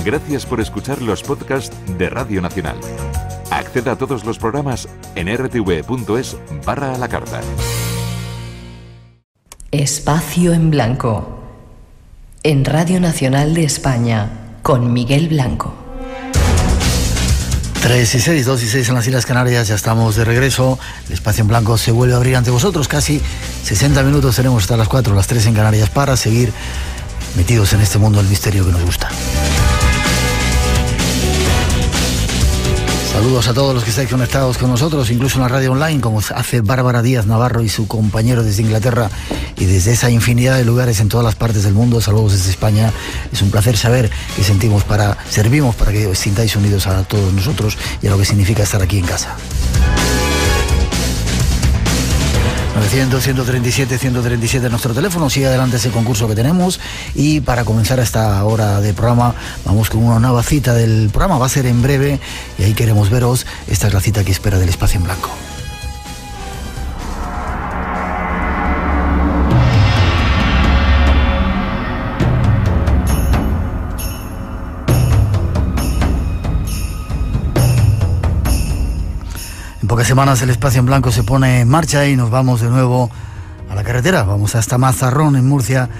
Gracias por escuchar los podcasts de Radio Nacional. Acceda a todos los programas en rtv.es/a la carta. Espacio en Blanco. En Radio Nacional de España, con Miguel Blanco. 3 y 6, 2 y 6 en las Islas Canarias, ya estamos de regreso. El Espacio en Blanco se vuelve a abrir ante vosotros. Casi 60 minutos tenemos hasta las 4, las 3 en Canarias, para seguir metidos en este mundo del misterio que nos gusta. Saludos a todos los que estáis conectados con nosotros, incluso en la radio online, como hace Bárbara Díaz Navarro y su compañero desde Inglaterra y desde esa infinidad de lugares en todas las partes del mundo. Saludos desde España. Es un placer saber que servimos para que os sintáis unidos a todos nosotros y a lo que significa estar aquí en casa. 900-137-137 nuestro teléfono. Sigue adelante ese concurso que tenemos, y para comenzar esta hora de programa vamos con una nueva cita del programa. Va a ser en breve y ahí queremos veros. Esta es la cita que espera del Espacio en Blanco. En pocas semanas el Espacio en Blanco se pone en marcha y nos vamos de nuevo a la carretera. Vamos hasta Mazarrón, en Murcia,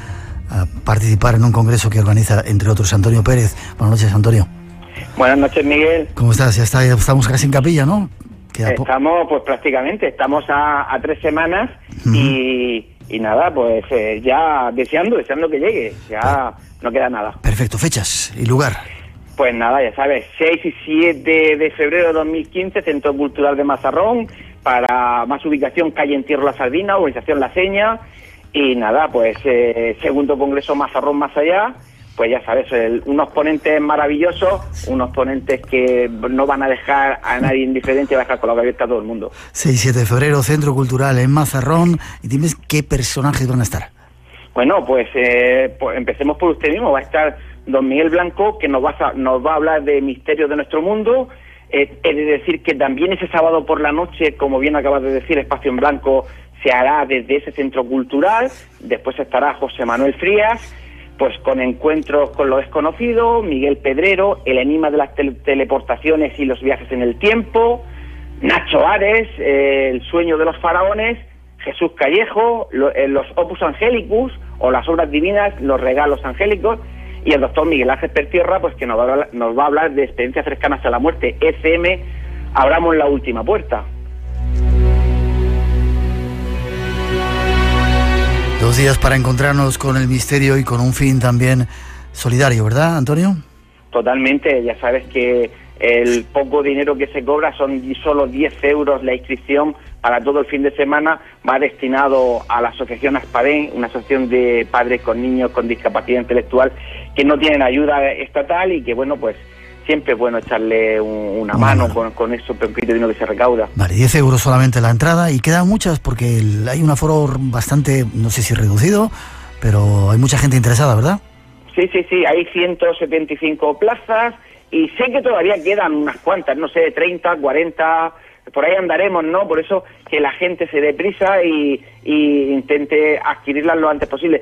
a participar en un congreso que organiza, entre otros, Antonio Pérez. Buenas noches, Antonio. Buenas noches, Miguel. ¿Cómo estás? Ya estamos casi en capilla, ¿no? Estamos, pues prácticamente, estamos a 3 semanas. Uh-huh. y nada, pues ya deseando que llegue. Ya no queda nada. Perfecto. Fechas y lugar. Pues nada, ya sabes, 6 y 7 de febrero de 2015, Centro Cultural de Mazarrón. Para más ubicación, calle Entierro La Sardina, urbanización La Seña. Y nada, pues segundo congreso Mazarrón Más Allá. Pues ya sabes, unos ponentes maravillosos, unos ponentes que no van a dejar a nadie indiferente, va a dejar con la boca abierta a todo el mundo. 6 y 7 de febrero, Centro Cultural en Mazarrón. Y dime qué personajes van a estar. Bueno, pues empecemos por usted mismo. Va a estar don Miguel Blanco, que nos va a hablar de misterios de nuestro mundo. He de decir que también ese sábado por la noche, como bien acabas de decir, Espacio en Blanco se hará desde ese centro cultural. Después estará José Manuel Frías, pues con encuentros con lo desconocido, Miguel Pedrero, el enigma de las teleportaciones y los viajes en el tiempo, Nacho Ares, el sueño de los faraones, Jesús Callejo, los Opus Angelicus, o las obras divinas, los regalos angélicos, y el doctor Miguel Ángel Pertierra, pues que nos va a hablar de experiencias cercanas a la muerte. ECM, abramos la última puerta. 2 días para encontrarnos con el misterio y con un fin también solidario, ¿verdad, Antonio? Totalmente. Ya sabes que el poco dinero que se cobra son solo 10 euros la inscripción para todo el fin de semana. Va destinado a la asociación Aspadén, una asociación de padres con niños con discapacidad intelectual que no tienen ayuda estatal, y que, bueno, pues siempre es bueno echarle una mano con eso poquito dinero que se recauda. Vale, 10 euros solamente la entrada, y quedan muchas porque hay un aforo bastante, no sé si reducido, pero hay mucha gente interesada, ¿verdad? Sí, hay 175 plazas, y sé que todavía quedan unas cuantas, no sé, 30, 40, por ahí andaremos, ¿no? Por eso que la gente se dé prisa y intente adquirirlas lo antes posible.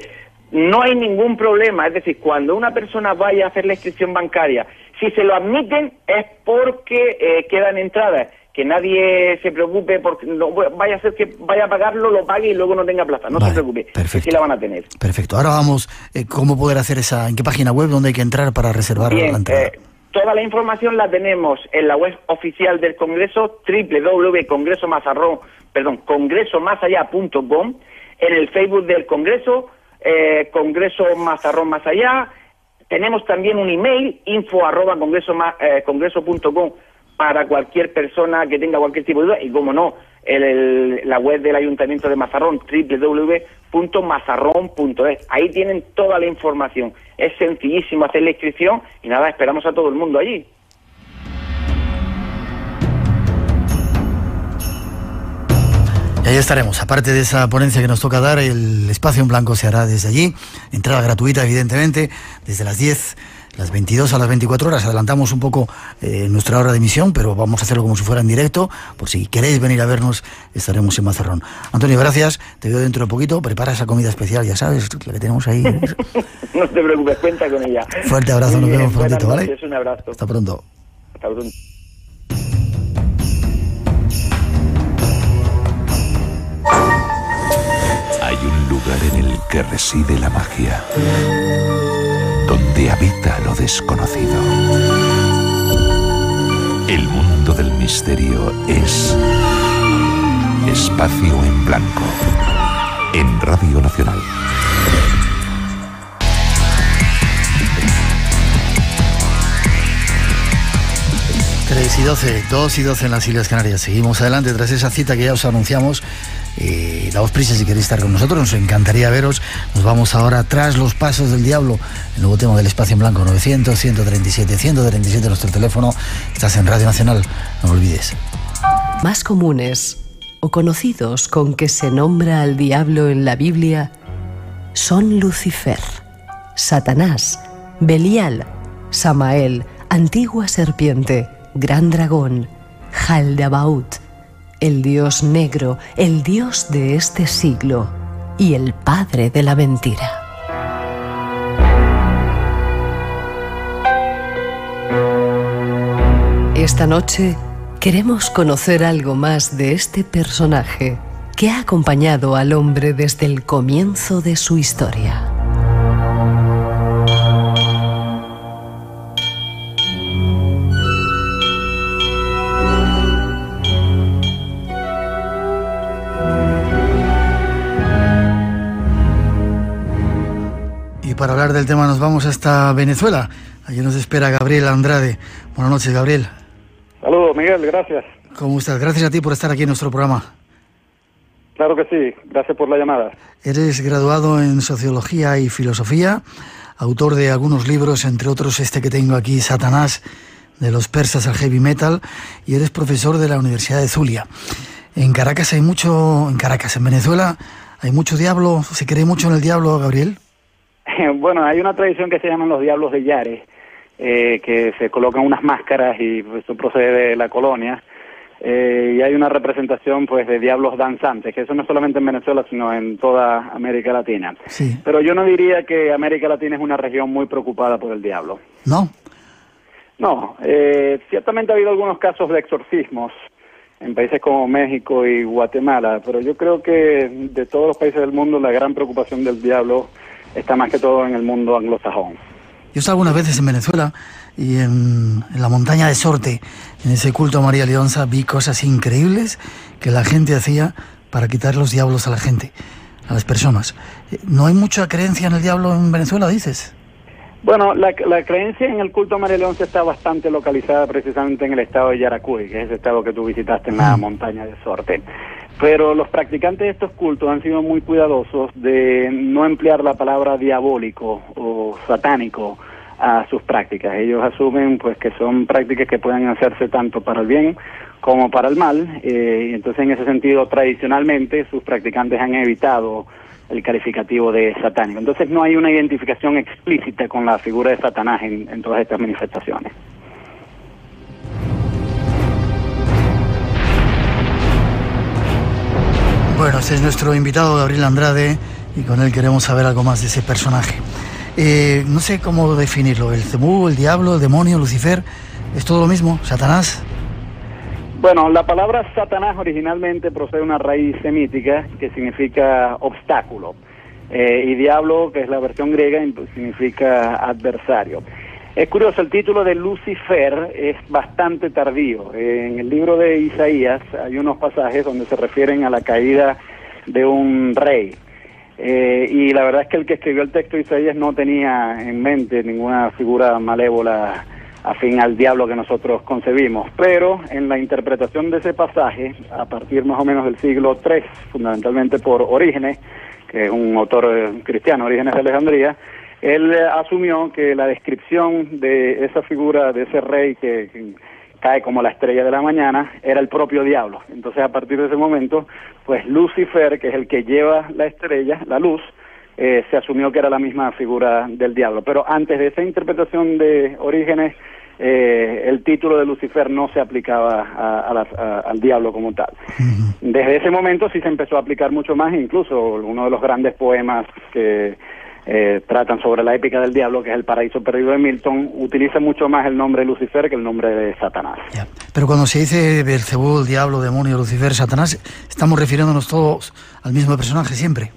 No hay ningún problema, es decir, cuando una persona vaya a hacer la inscripción bancaria, si se lo admiten es porque quedan entradas. Que nadie se preocupe, porque no vaya a ser que vaya a pagarlo, lo pague y luego no tenga plaza. No se preocupe, perfecto. Sí la van a tener. Perfecto. Ahora vamos, ¿cómo poder hacer en qué página web, dónde hay que entrar para reservar la entrada? Toda la información la tenemos en la web oficial del Congreso, congresomasallá.com, en el Facebook del Congreso, Congreso Mazarrón Más Allá. Tenemos también un email, info@congreso.com, para cualquier persona que tenga cualquier tipo de duda, y como no, la web del Ayuntamiento de Mazarrón, www.mazarrón.es. Ahí tienen toda la información. Es sencillísimo hacer la inscripción, y nada, esperamos a todo el mundo allí. Y ahí estaremos. Aparte de esa ponencia que nos toca dar, el Espacio en Blanco se hará desde allí. Entrada gratuita, evidentemente, desde las 10 las 22 a las 24 horas. Adelantamos un poco nuestra hora de emisión, pero vamos a hacerlo como si fuera en directo. Por si queréis venir a vernos, estaremos en Mazarrón. Antonio, gracias. Te veo dentro de poquito. Prepara esa comida especial, ya sabes, la que tenemos ahí. No te preocupes, cuenta con ella. Fuerte abrazo, nos vemos prontito, ¿vale? Noches, un abrazo. Hasta pronto. Hasta pronto. Hay un lugar en el que reside la magia, donde habita lo desconocido. El mundo del misterio es Espacio en Blanco, en Radio Nacional. Y 12, 2 y 12 en las Islas Canarias. Seguimos adelante tras esa cita que ya os anunciamos. Daos prisa si queréis estar con nosotros, nos encantaría veros. Nos vamos ahora tras los pasos del diablo, el nuevo tema del Espacio en Blanco. 900-137-137 nuestro teléfono. Estás en Radio Nacional, no lo olvides. Más comunes o conocidos con que se nombra al diablo en la Biblia son Lucifer, Satanás, Belial, Samael, antigua serpiente, gran dragón, Jaldabaut, el dios negro, el dios de este siglo y el padre de la mentira. Esta noche queremos conocer algo más de este personaje que ha acompañado al hombre desde el comienzo de su historia. Para hablar del tema nos vamos hasta Venezuela. Allí nos espera Gabriel Andrade. Buenas noches, Gabriel. Saludos, Miguel, gracias. ¿Cómo estás? Gracias a ti por estar aquí en nuestro programa. Claro que sí, gracias por la llamada. Eres graduado en Sociología y Filosofía, autor de algunos libros, entre otros este que tengo aquí, Satanás, de los persas al heavy metal, y eres profesor de la Universidad de Zulia. En Caracas en Venezuela, hay mucho diablo. ¿Se cree mucho en el diablo, Gabriel? Bueno, hay una tradición que se llaman los diablos de Yare, que se colocan unas máscaras y eso procede de la colonia, y hay una representación pues de diablos danzantes, que eso no es solamente en Venezuela, sino en toda América Latina. Sí. Pero yo no diría que América Latina es una región muy preocupada por el diablo. ¿No? No, ciertamente ha habido algunos casos de exorcismos en países como México y Guatemala, pero yo creo que de todos los países del mundo la gran preocupación del diablo está más que todo en el mundo anglosajón. Yo estaba algunas veces en Venezuela y en la montaña de Sorte, en ese culto a María Leonza, vi cosas increíbles que la gente hacía para quitar los diablos a la gente, a las personas. ¿No hay mucha creencia en el diablo en Venezuela, dices? Bueno, la creencia en el culto a María Leonza está bastante localizada precisamente en el estado de Yaracuy, que es ese estado que tú visitaste en la montaña de Sorte. Pero los practicantes de estos cultos han sido muy cuidadosos de no emplear la palabra diabólico o satánico a sus prácticas. Ellos asumen pues que son prácticas que pueden hacerse tanto para el bien como para el mal, y entonces en ese sentido tradicionalmente sus practicantes han evitado el calificativo de satánico. Entonces no hay una identificación explícita con la figura de Satanás en todas estas manifestaciones. Bueno, este es nuestro invitado Gabriel Andrade y con él queremos saber algo más de ese personaje. No sé cómo definirlo, el Cemú, el diablo, el demonio, Lucifer, ¿es todo lo mismo? ¿Satanás? Bueno, la palabra Satanás originalmente procede de una raíz semítica que significa obstáculo, y diablo, que es la versión griega, significa adversario. Es curioso, el título de Lucifer es bastante tardío. En el libro de Isaías hay unos pasajes donde se refieren a la caída de un rey. Y la verdad es que el que escribió el texto de Isaías no tenía en mente ninguna figura malévola afín al diablo que nosotros concebimos. Pero en la interpretación de ese pasaje, a partir más o menos del siglo III, fundamentalmente por Orígenes, que es un autor cristiano, Orígenes de Alejandría, él asumió que la descripción de esa figura, de ese rey que cae como la estrella de la mañana, era el propio diablo. Entonces, a partir de ese momento, pues Lucifer, que es el que lleva la estrella, la luz, se asumió que era la misma figura del diablo. Pero antes de esa interpretación de Orígenes, el título de Lucifer no se aplicaba al diablo como tal. Desde ese momento sí se empezó a aplicar mucho más, incluso uno de los grandes poemas que tratan sobre la épica del diablo, que es El paraíso perdido de Milton, utiliza mucho más el nombre de Lucifer que el nombre de Satanás. Ya. Pero cuando se dice Belcebú, el diablo, demonio, Lucifer, Satanás, estamos refiriéndonos todos al mismo personaje siempre.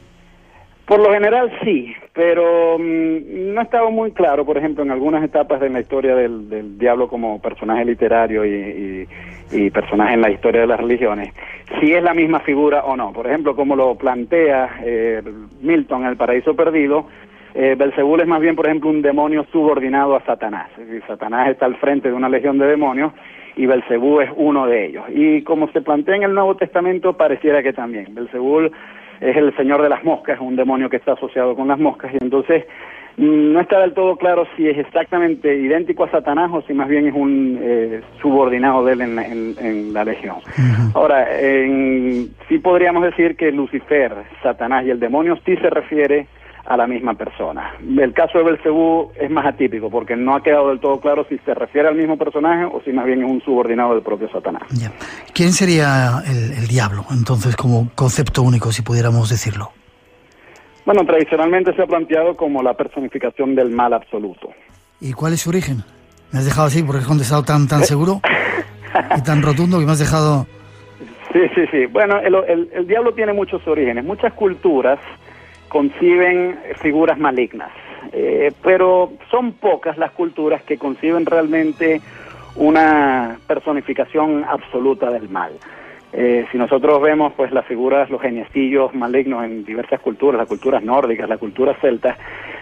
Por lo general sí, pero no estaba muy claro, por ejemplo, en algunas etapas de la historia del diablo como personaje literario y personaje en la historia de las religiones, si es la misma figura o no. Por ejemplo, como lo plantea Milton en El paraíso perdido, Belcebú es más bien, por ejemplo, un demonio subordinado a Satanás. Es decir, Satanás está al frente de una legión de demonios y Belcebú es uno de ellos. Y como se plantea en el Nuevo Testamento, pareciera que también. Belcebú es el señor de las moscas, es un demonio que está asociado con las moscas, y entonces no está del todo claro si es exactamente idéntico a Satanás o si más bien es un subordinado de él en la legión. Ahora, sí podríamos decir que Lucifer, Satanás y el demonio sí se refiere a la misma persona. El caso de Belcebú es más atípico porque no ha quedado del todo claro si se refiere al mismo personaje o si más bien es un subordinado del propio Satanás. Ya. ¿Quién sería el diablo, entonces, como concepto único, si pudiéramos decirlo? Bueno, tradicionalmente se ha planteado como la personificación del mal absoluto. ¿Y cuál es su origen? Me has dejado así porque has contestado tan seguro y tan rotundo que me has dejado... Sí. Bueno, el diablo tiene muchos orígenes. Muchas culturas conciben figuras malignas, pero son pocas las culturas que conciben realmente una personificación absoluta del mal. Si nosotros vemos pues las figuras, los geniecillos malignos en diversas culturas, las culturas nórdicas, la cultura celta,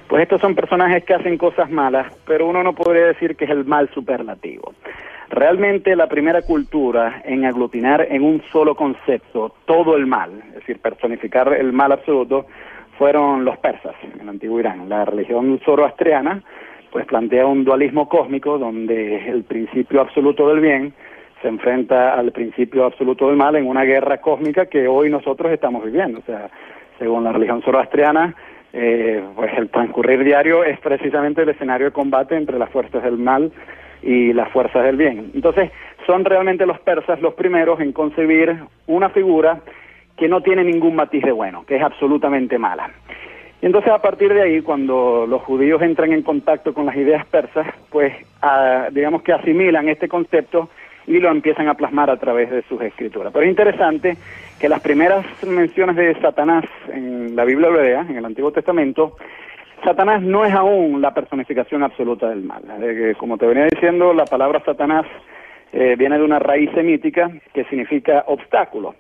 pues estos son personajes que hacen cosas malas, pero uno no podría decir que es el mal superlativo. Realmente la primera cultura en aglutinar en un solo concepto todo el mal, es decir, personificar el mal absoluto, fueron los persas en el antiguo Irán. La religión zoroastriana pues plantea un dualismo cósmico donde el principio absoluto del bien se enfrenta al principio absoluto del mal en una guerra cósmica que hoy nosotros estamos viviendo. O sea, según la religión zoroastriana, pues el transcurrir diario es precisamente el escenario de combate entre las fuerzas del mal y las fuerzas del bien. Entonces, son realmente los persas los primeros en concebir una figura que no tiene ningún matiz de bueno, que es absolutamente mala. Y entonces a partir de ahí, cuando los judíos entran en contacto con las ideas persas, pues digamos que asimilan este concepto y lo empiezan a plasmar a través de sus escrituras. Pero es interesante que las primeras menciones de Satanás en la Biblia hebrea, en el Antiguo Testamento, Satanás no es aún la personificación absoluta del mal. Como te venía diciendo, la palabra Satanás viene de una raíz semítica que significa obstáculo.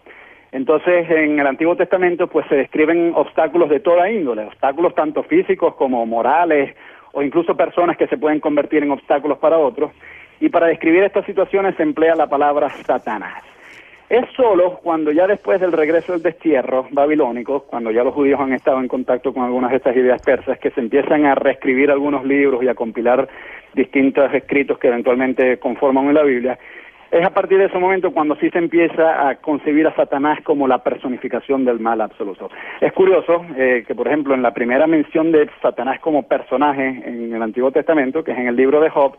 Entonces, en el Antiguo Testamento, pues se describen obstáculos de toda índole, obstáculos tanto físicos como morales, o incluso personas que se pueden convertir en obstáculos para otros, y para describir estas situaciones se emplea la palabra Satanás. Es solo cuando ya después del regreso del destierro babilónico, cuando ya los judíos han estado en contacto con algunas de estas ideas persas, que se empiezan a reescribir algunos libros y a compilar distintos escritos que eventualmente conforman la Biblia. Es a partir de ese momento cuando sí se empieza a concebir a Satanás como la personificación del mal absoluto. Es curioso que, por ejemplo, en la primera mención de Satanás como personaje en el Antiguo Testamento, que es en el libro de Job,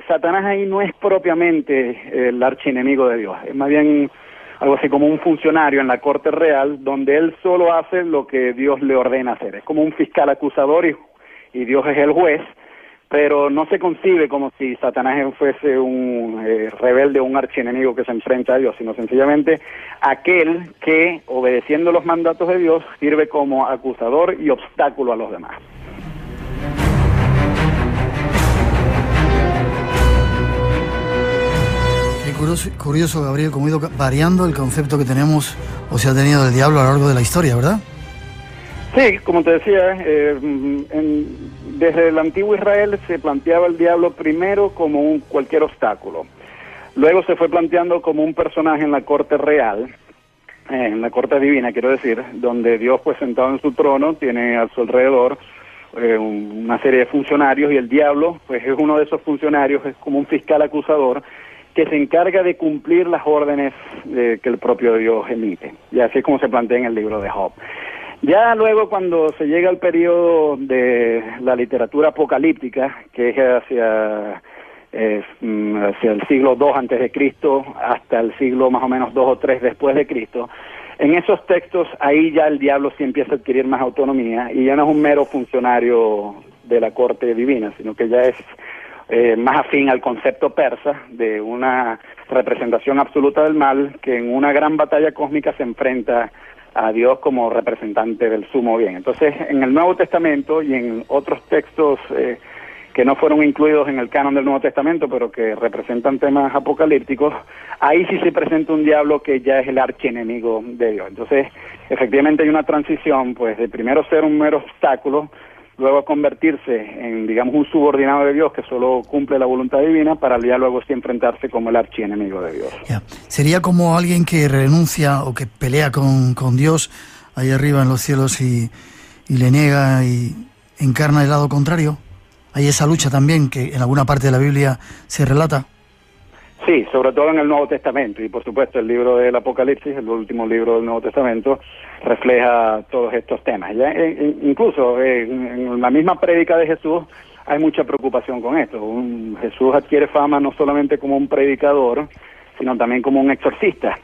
Satanás ahí no es propiamente el archienemigo de Dios, es más bien algo así como un funcionario en la corte real, donde él solo hace lo que Dios le ordena hacer. Es como un fiscal acusador y Dios es el juez, pero no se concibe como si Satanás fuese un rebelde o un archienemigo que se enfrenta a Dios, sino sencillamente aquel que, obedeciendo los mandatos de Dios, sirve como acusador y obstáculo a los demás. Qué curioso, Gabriel, cómo ha ido variando el concepto que tenemos o se ha tenido del diablo a lo largo de la historia, ¿verdad? Sí, como te decía, desde el antiguo Israel se planteaba el diablo primero como cualquier obstáculo. Luego se fue planteando como un personaje en la corte real, en la corte divina, quiero decir, donde Dios, pues sentado en su trono, tiene a su alrededor una serie de funcionarios, y el diablo, pues es uno de esos funcionarios, es como un fiscal acusador que se encarga de cumplir las órdenes que el propio Dios emite. Y así es como se plantea en el libro de Job. Ya luego, cuando se llega al periodo de la literatura apocalíptica, que es hacia el siglo II antes de Cristo hasta el siglo más o menos 2 o 3 después de Cristo, en esos textos ahí ya el diablo sí empieza a adquirir más autonomía y ya no es un mero funcionario de la corte divina, sino que ya es más afín al concepto persa de una representación absoluta del mal que en una gran batalla cósmica se enfrenta a Dios como representante del sumo bien. Entonces, en el Nuevo Testamento y en otros textos que no fueron incluidos en el canon del Nuevo Testamento, pero que representan temas apocalípticos, ahí sí se presenta un diablo que ya es el archienemigo de Dios. Entonces, efectivamente hay una transición, pues, de primero ser un mero obstáculo, luego convertirse en, digamos, un subordinado de Dios que solo cumple la voluntad divina, para ya luego sí enfrentarse como el archienemigo de Dios. Yeah. Sería como alguien que renuncia o que pelea con Dios ahí arriba en los cielos y le niega y encarna el lado contrario. Hay esa lucha también que en alguna parte de la Biblia se relata. Sí, sobre todo en el Nuevo Testamento, y por supuesto el libro del Apocalipsis, el último libro del Nuevo Testamento, refleja todos estos temas. Ya, incluso en la misma prédica de Jesús hay mucha preocupación con esto. Jesús adquiere fama no solamente como un predicador, sino también como un exorcista.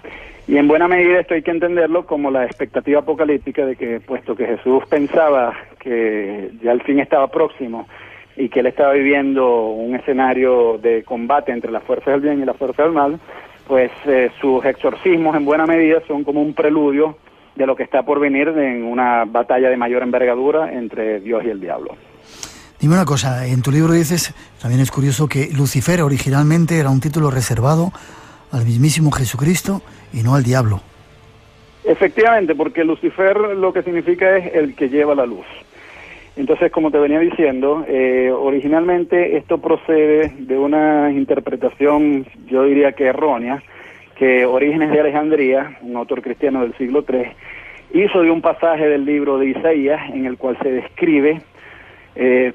Y en buena medida esto hay que entenderlo como la expectativa apocalíptica de que, puesto que Jesús pensaba que ya el fin estaba próximo, y que él estaba viviendo un escenario de combate entre las fuerzas del bien y las fuerzas del mal, pues sus exorcismos en buena medida son como un preludio de lo que está por venir en una batalla de mayor envergadura entre Dios y el diablo. Dime una cosa, en tu libro dices, también es curioso, que Lucifer originalmente era un título reservado al mismísimo Jesucristo y no al diablo. Efectivamente, porque Lucifer lo que significa es el que lleva la luz. Entonces, como te venía diciendo, originalmente esto procede de una interpretación, yo diría que errónea, que Orígenes de Alejandría, un autor cristiano del siglo III, hizo de un pasaje del libro de Isaías en el cual se describe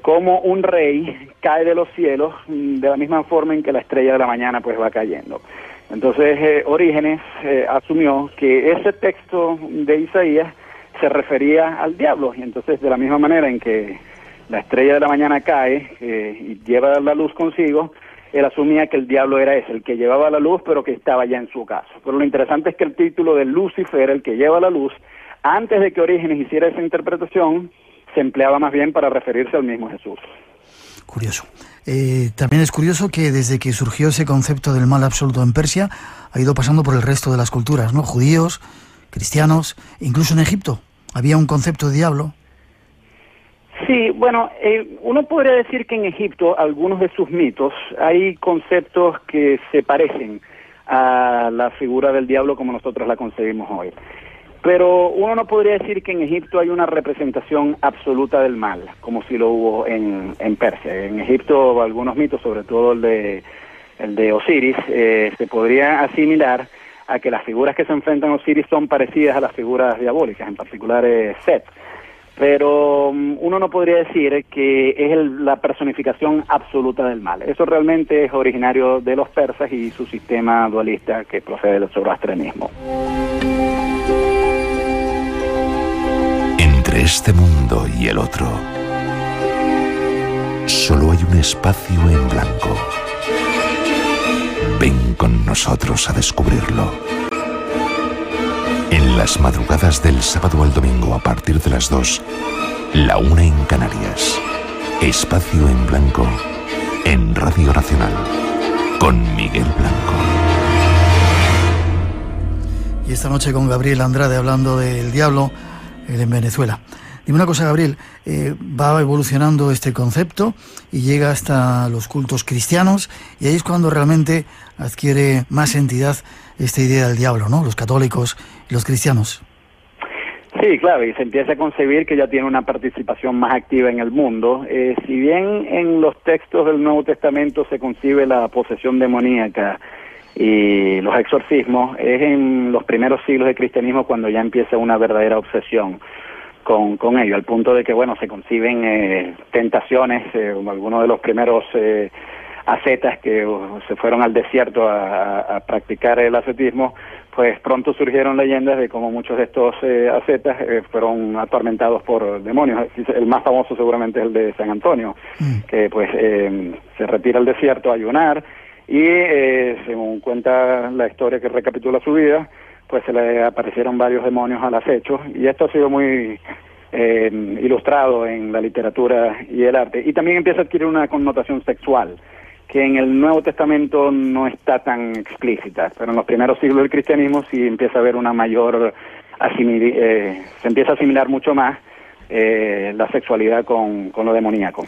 cómo un rey cae de los cielos de la misma forma en que la estrella de la mañana pues va cayendo. Entonces, Orígenes asumió que ese texto de Isaías se refería al diablo, y entonces de la misma manera en que la estrella de la mañana cae y lleva la luz consigo, él asumía que el diablo era ese, el que llevaba la luz pero que estaba ya en su casa. Pero lo interesante es que el título de Lucifer, el que lleva la luz, antes de que Orígenes hiciera esa interpretación, se empleaba más bien para referirse al mismo Jesús. Curioso. También es curioso que desde que surgió ese concepto del mal absoluto en Persia, ha ido pasando por el resto de las culturas, ¿no? Judíos, cristianos, incluso en Egipto había un concepto de diablo. Sí, bueno, uno podría decir que en Egipto, algunos de sus mitos, hay conceptos que se parecen a la figura del diablo como nosotros la concebimos hoy. Pero uno no podría decir que en Egipto hay una representación absoluta del mal, como si lo hubo en Persia. En Egipto, algunos mitos, sobre todo el de Osiris, se podría asimilar a que las figuras que se enfrentan a Osiris son parecidas a las figuras diabólicas, en particular Set. Pero uno no podría decir que es la personificación absoluta del mal. Eso realmente es originario de los persas y su sistema dualista que procede del zoroastrianismo. Entre este mundo y el otro, solo hay un espacio en blanco. Ven con nosotros a descubrirlo. En las madrugadas del sábado al domingo a partir de las 2, la 1 en Canarias. Espacio en blanco en Radio Nacional con Miguel Blanco. Y esta noche con Gabriel Andrade hablando del diablo en Venezuela. Dime una cosa, Gabriel, va evolucionando este concepto y llega hasta los cultos cristianos, y ahí es cuando realmente adquiere más entidad esta idea del diablo, ¿no? Los católicos y los cristianos. Sí, claro, y se empieza a concebir que ya tiene una participación más activa en el mundo. Si bien en los textos del Nuevo Testamento se concibe la posesión demoníaca y los exorcismos, es en los primeros siglos del cristianismo cuando ya empieza una verdadera obsesión con ello, al punto de que, bueno, se conciben tentaciones, algunos de los primeros ascetas que se fueron al desierto a practicar el ascetismo, pues pronto surgieron leyendas de cómo muchos de estos ascetas fueron atormentados por demonios. El más famoso seguramente es el de San Antonio, que pues se retira al desierto a ayunar y según cuenta la historia que recapitula su vida, pues se le aparecieron varios demonios al acecho, y esto ha sido muy ilustrado en la literatura y el arte, y también empieza a adquirir una connotación sexual que en el Nuevo Testamento no está tan explícita, pero en los primeros siglos del cristianismo sí empieza a haber una mayor se empieza a asimilar mucho más la sexualidad con lo demoníaco.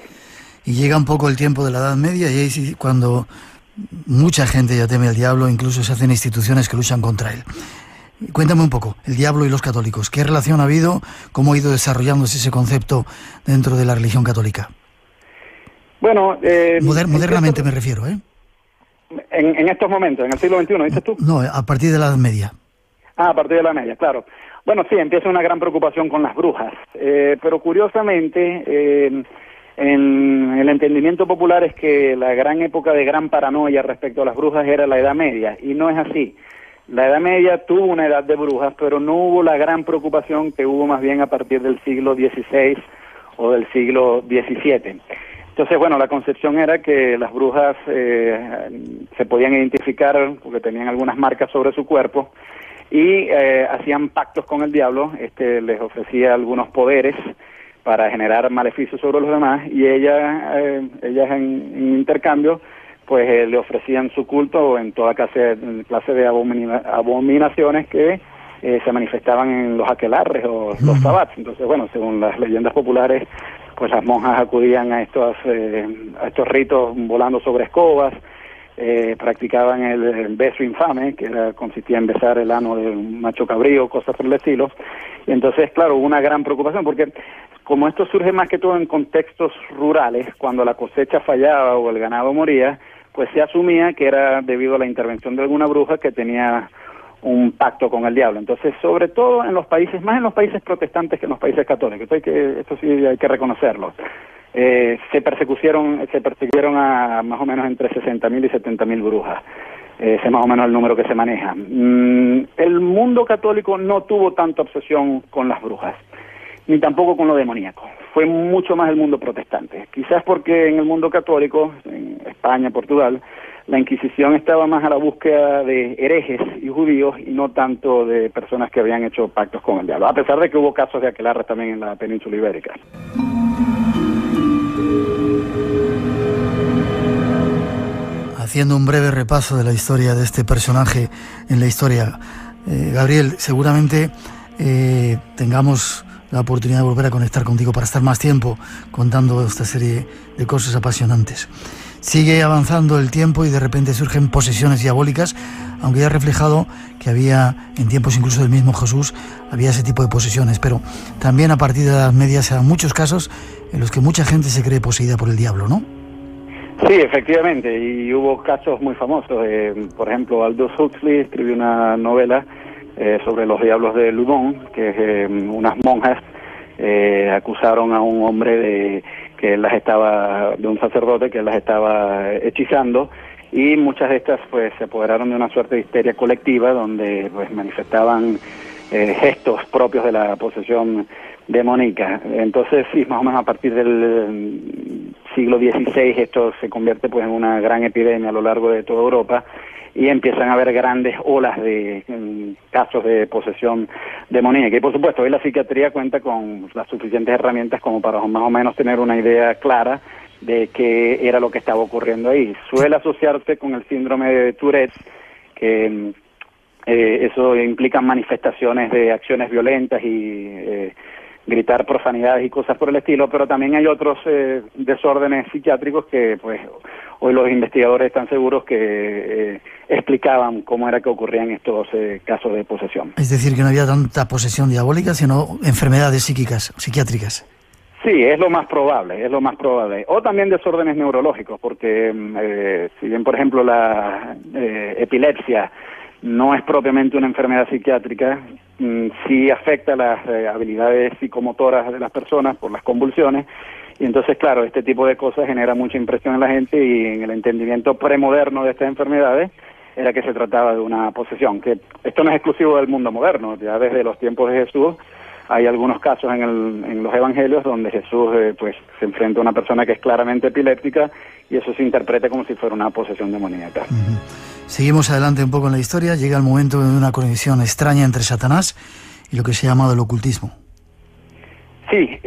Y llega un poco el tiempo de la Edad Media, y ahí sí, cuando mucha gente ya teme al diablo, incluso se hacen instituciones que luchan contra él. Cuéntame un poco, el diablo y los católicos, ¿qué relación ha habido? ¿Cómo ha ido desarrollándose ese concepto dentro de la religión católica? Bueno, modernamente me refiero, ¿eh? En estos momentos, en el siglo XXI, ¿dices tú? No, a partir de la Edad Media. A partir de la Media, claro. Bueno, sí, empieza una gran preocupación con las brujas, pero curiosamente, en el entendimiento popular es que la gran época de gran paranoia respecto a las brujas era la Edad Media, y no es así. La Edad Media tuvo una edad de brujas, pero no hubo la gran preocupación que hubo más bien a partir del siglo XVI o del siglo XVII. Entonces, bueno, la concepción era que las brujas se podían identificar porque tenían algunas marcas sobre su cuerpo y hacían pactos con el diablo. Les ofrecía algunos poderes para generar maleficios sobre los demás, y ellas en intercambio pues le ofrecían su culto en toda clase de abominaciones que se manifestaban en los aquelarres o los sabbats. Entonces, bueno, según las leyendas populares, pues las monjas acudían a estos ritos volando sobre escobas, practicaban el beso infame, que consistía en besar el ano de un macho cabrío, cosas por el estilo. Y entonces, claro, hubo una gran preocupación, porque como esto surge más que todo en contextos rurales, cuando la cosecha fallaba o el ganado moría, pues se asumía que era debido a la intervención de alguna bruja que tenía un pacto con el diablo. Entonces, sobre todo en los países, más en los países protestantes que en los países católicos, esto sí hay que reconocerlo, se persiguieron a más o menos entre 60.000 y 70.000 brujas. Ese es más o menos el número que se maneja. El mundo católico no tuvo tanta obsesión con las brujas, ni tampoco con lo demoníaco. Fue mucho más el mundo protestante. Quizás porque en el mundo católico, en España, Portugal, la Inquisición estaba más a la búsqueda de herejes y judíos y no tanto de personas que habían hecho pactos con el diablo, a pesar de que hubo casos de aquelarre también en la península ibérica. Haciendo un breve repaso de la historia de este personaje en la historia, Gabriel, seguramente tengamos la oportunidad de volver a conectar contigo para estar más tiempo contando esta serie de cosas apasionantes. Sigue avanzando el tiempo y de repente surgen posesiones diabólicas, aunque ya ha reflejado que había, en tiempos incluso del mismo Jesús, había ese tipo de posesiones, pero también a partir de la Edad Media se dan muchos casos en los que mucha gente se cree poseída por el diablo, ¿no? Sí, efectivamente, y hubo casos muy famosos. Por ejemplo, Aldous Huxley escribió una novela sobre los diablos de Loudun, que unas monjas acusaron a un hombre de un sacerdote que las estaba hechizando, y muchas de estas pues se apoderaron de una suerte de histeria colectiva donde pues manifestaban gestos propios de la posesión demoníaca. Entonces sí, más o menos a partir del siglo XVI esto se convierte pues en una gran epidemia a lo largo de toda Europa, y empiezan a haber grandes olas de casos de posesión demoníaca. Y por supuesto, hoy la psiquiatría cuenta con las suficientes herramientas como para más o menos tener una idea clara de qué era lo que estaba ocurriendo ahí. Suele asociarse con el síndrome de Tourette, que eso implica manifestaciones de acciones violentas y gritar profanidades y cosas por el estilo, pero también hay otros desórdenes psiquiátricos que pues hoy los investigadores están seguros que explicaban cómo era que ocurrían estos casos de posesión. Es decir, que no había tanta posesión diabólica, sino enfermedades psiquiátricas. Sí, es lo más probable. O también desórdenes neurológicos, porque si bien, por ejemplo, la epilepsia no es propiamente una enfermedad psiquiátrica, sí afecta las habilidades psicomotoras de las personas por las convulsiones, y entonces, claro, este tipo de cosas genera mucha impresión en la gente, y en el entendimiento premoderno de estas enfermedades era que se trataba de una posesión, que esto no es exclusivo del mundo moderno, ya desde los tiempos de Jesús hay algunos casos en los evangelios donde Jesús pues se enfrenta a una persona que es claramente epiléptica y eso se interpreta como si fuera una posesión demoníaca. Seguimos adelante un poco en la historia. Llega el momento de una conexión extraña entre Satanás y lo que se ha llamado el ocultismo. Sí,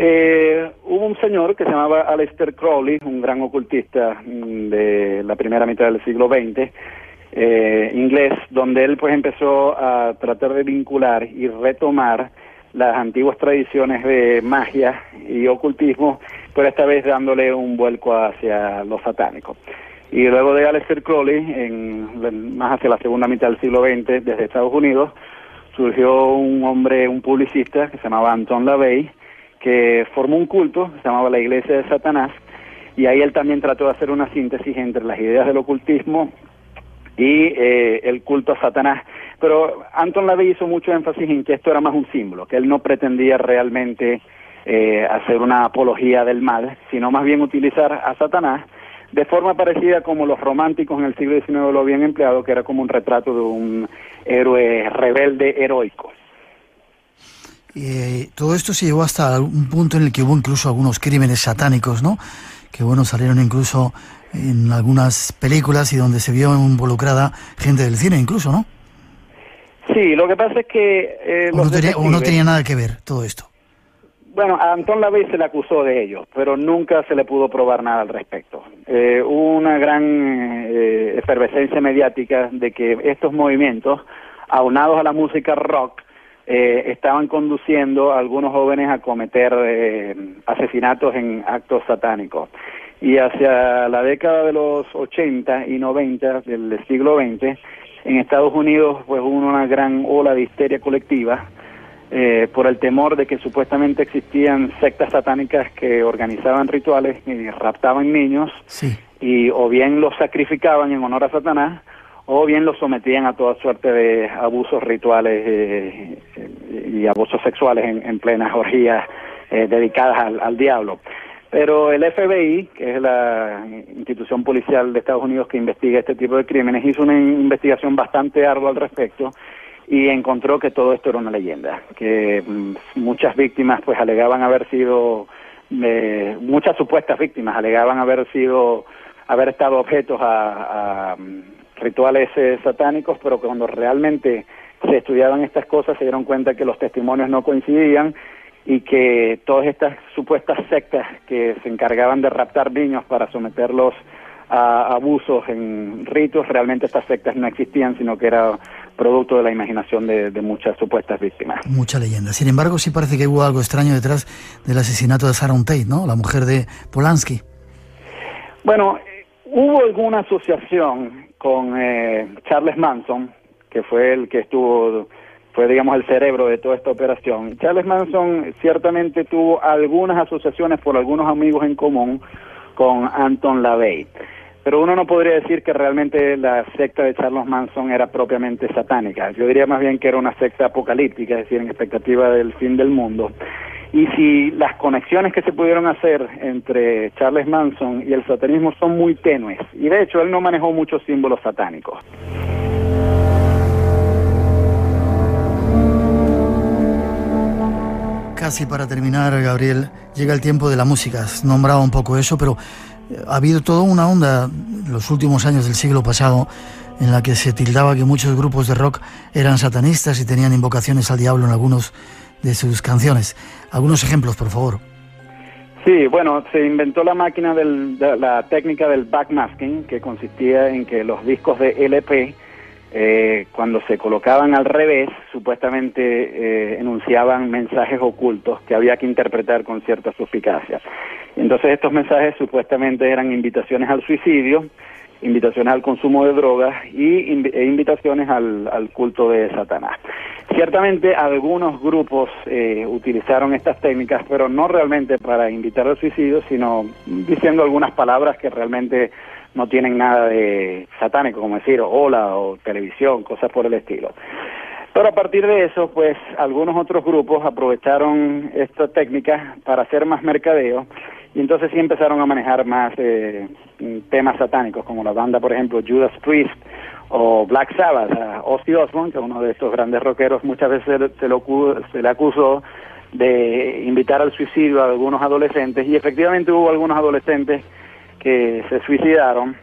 hubo un señor que se llamaba Aleister Crowley, un gran ocultista de la primera mitad del siglo XX, inglés, donde él pues empezó a tratar de vincular y retomar las antiguas tradiciones de magia y ocultismo, pero esta vez dándole un vuelco hacia lo satánico. Y luego de Aleister Crowley, más hacia la segunda mitad del siglo XX, desde Estados Unidos, surgió un hombre, un publicista que se llamaba Anton LaVey, que formó un culto, se llamaba la Iglesia de Satanás, y ahí él también trató de hacer una síntesis entre las ideas del ocultismo y el culto a Satanás. Pero Anton LaVey hizo mucho énfasis en que esto era más un símbolo, que él no pretendía realmente hacer una apología del mal, sino más bien utilizar a Satanás de forma parecida como los románticos en el siglo XIX lo habían empleado, que era como un retrato de un héroe rebelde heroico. Todo esto se llevó hasta un punto en el que hubo incluso algunos crímenes satánicos, ¿no? Que bueno, salieron incluso en algunas películas y donde se vio involucrada gente del cine incluso, ¿no? Sí, lo que pasa es que no tenía nada que ver todo esto. Bueno, a Anton LaVey se le acusó de ello, pero nunca se le pudo probar nada al respecto. Hubo una gran efervescencia mediática de que estos movimientos, aunados a la música rock, estaban conduciendo a algunos jóvenes a cometer asesinatos en actos satánicos. Y hacia la década de los 80 y 90 del siglo XX, en Estados Unidos pues hubo una gran ola de histeria colectiva por el temor de que supuestamente existían sectas satánicas que organizaban rituales y raptaban niños, sí, y o bien los sacrificaban en honor a Satanás, o bien los sometían a toda suerte de abusos rituales y abusos sexuales en plenas orgías dedicadas al diablo. Pero el FBI, que es la institución policial de Estados Unidos que investiga este tipo de crímenes, hizo una investigación bastante ardua al respecto y encontró que todo esto era una leyenda, que muchas víctimas pues alegaban haber sido, muchas supuestas víctimas alegaban haber estado objetos a rituales satánicos, pero que cuando realmente se estudiaban estas cosas se dieron cuenta que los testimonios no coincidían y que todas estas supuestas sectas que se encargaban de raptar niños para someterlos a abusos en ritos, realmente estas sectas no existían, sino que era producto de la imaginación de muchas supuestas víctimas. Mucha leyenda. Sin embargo, sí parece que hubo algo extraño detrás del asesinato de Sharon Tate, ¿no? La mujer de Polanski. Bueno, hubo alguna asociación con Charles Manson, que fue el que fue digamos el cerebro de toda esta operación. Charles Manson ciertamente tuvo algunas asociaciones por algunos amigos en común con Anton LaVey, pero uno no podría decir que realmente la secta de Charles Manson era propiamente satánica. Yo diría más bien que era una secta apocalíptica, es decir, en expectativa del fin del mundo. Y si las conexiones que se pudieron hacer entre Charles Manson y el satanismo son muy tenues, y de hecho él no manejó muchos símbolos satánicos. Casi para terminar, Gabriel, llega el tiempo de la música. Has nombrado un poco eso, pero ha habido toda una onda en los últimos años del siglo pasado en la que se tildaba que muchos grupos de rock eran satanistas y tenían invocaciones al diablo en algunos de sus canciones. Algunos ejemplos, por favor. Sí, bueno, se inventó la máquina la técnica del backmasking, que consistía en que los discos de LP, cuando se colocaban al revés, supuestamente enunciaban mensajes ocultos que había que interpretar con cierta suspicacia. Entonces estos mensajes supuestamente eran invitaciones al suicidio, invitaciones al consumo de drogas e invitaciones al culto de Satanás. Ciertamente algunos grupos utilizaron estas técnicas, pero no realmente para invitar al suicidio, sino diciendo algunas palabras que realmente no tienen nada de satánico, como decir hola o televisión, cosas por el estilo. Pero a partir de eso, pues algunos otros grupos aprovecharon estas técnicas para hacer más mercadeo, y entonces sí empezaron a manejar más temas satánicos, como la banda, por ejemplo, Judas Priest o Black Sabbath. Ozzy Osbourne, que es uno de estos grandes rockeros, muchas veces se le acusó de invitar al suicidio a algunos adolescentes, y efectivamente hubo algunos adolescentes que se suicidaron,